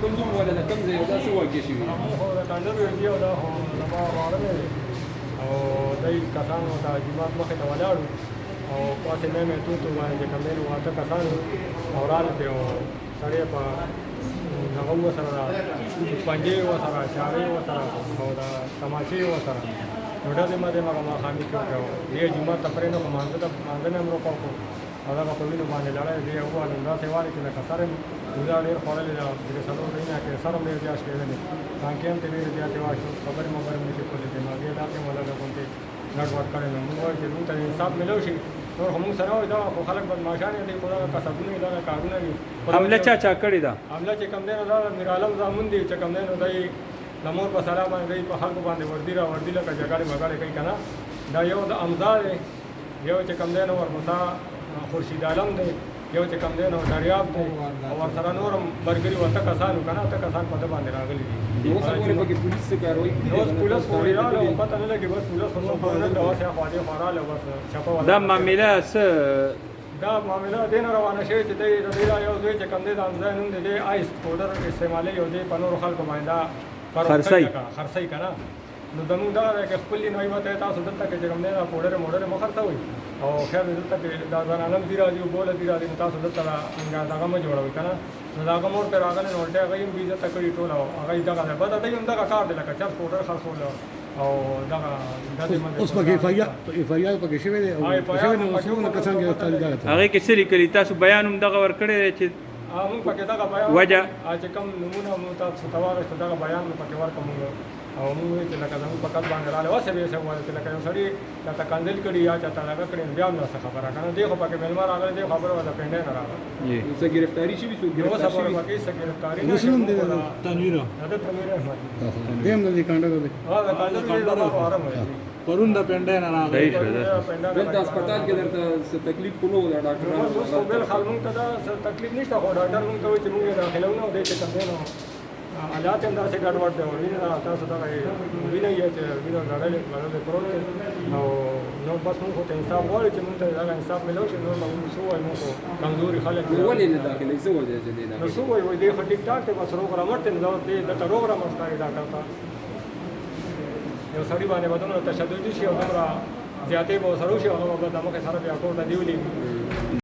کندوم ولا د کوم ځای دا څه واقع شوي خو د کنډر ویډي او دا خو زما واره دی او دای کسانو ته جومات مخې ته ولاړو او پاسې مې توتو باندې چې کوم دی نو اته کسانو او راغلې او سړی په هغه ورسره پنجې ورسره چارې ورسره او دا تماشې ورسره نو ډېرې ماده ما خامي کړو دې جمعه تپرې نو مانځه مې امر وکړو او دا په وینو باندې لړای دی او باندې دا سیوالي چې لکه سره دا ډېر خورلې دا د سلو نه کې سره مې جاش کېدل باندې هم ته ډېر زیاتې واشو خبرې مګر مې کولې دي ما دې دا کې مولا دا کوم ته نړ ور کړل نو موږ چې موږ ته حساب ملو شي نور هم سره دا خو خلک بدمعشان دي خو دا کسبونه دا کارونه دي حمله چا کړی دا حمله چې کم دی نو دا میر عالم زامن دي چې کم دی نو دای لمور په سلام باندې په خلکو باندې وردی لکه جګړه مګړه کوي کنه دا یو د امزاد یو چې کم دی نو ورمتا خورشید عالم دی یو چې کم دی نو دریاب دی او ورسره نورم برګری وته کسانو کنه ته کسان په باندې راغلي دي اوس هغه په کې پولیس څه کاروي اوس پولیس پوری راغله او پته نه لګي بس پولیس خو نه دا واسه خواجه خاراله بس چپا دا معاملې څه دا معاملې دین روانه شوی چې د دې یو ځای چې کم دی د امزاد نوم دی آیس پاوډر استعمالي یو دی په نور خلکو باندې خرڅي کنه نو دمو دا کې خپل نه وایته تاسو دلته کې کوم نه پوډر موډر مخرڅوي او خیر دلته کې دا ځانانم دی راځي او بوله دی راځي تاسو دلته دا ما جوړوي کنه نو دا کوم ورته راغله نو ټه غیم بي عزت کړی ټول هغه دا غره بد دی هم دا کار دی لکه چر پوډر خرڅول او دا اوس په اف آی آر پکې شوی دی او شوی نو څنګه کسان گرفتار دي هغه کې څه لیکلي تاسو بیان هم دغه ور کړی چې موږ پکې دا بیان وجه چې کوم نمونه مو تاسو تواغه دا بیان مو پکې ورکوم او موږ چې لکه زموږ په کټ باندې رااله واسه به څنګه وایي چې لکه یو سړی چې کنځل کړي یا چې تاګه کړي بیا نو څه خبره کنه دی خو پکې ملما راغله دی خبره ولا پېنډه نه راغله جی څه گرفتاری شي څو یو سبب پکې څه گرفتاری نه مسلم دی تنویر دا تنویر احمد دیم نه دی کانډه دی دا کانډه دا آرام وي پرون د پېنډه نه راغلی دلته هسپتال کې درته څه تکلیف کوو دا ډاکټر اوس بل خلک ته دا تکلیف نشته خو ډاکټر مونږ ته وایي چې موږ داخلونه او دې ته کم نه حالات هم داسې ګډوډ دی وینه تاسو دا وینه یې چې وینه راغلي باندې پروت او نو بس موږ ته انصاف غواړو چې موږ ته دا انصاف ملو شي نو موږ شو وایو موږ کمزوري خلک ولې نه داخلي څه وجه چې دی نو شو وایو دې خو ټیک ټاک ته بس روغ رامټ نه دا دې د روغ رامټ ستاري ډاکټر ته یو سړي باندې بدن تشدد شي او دومره زیاتې به سره شي هغه به د مخه سره بیا کوټه دیولې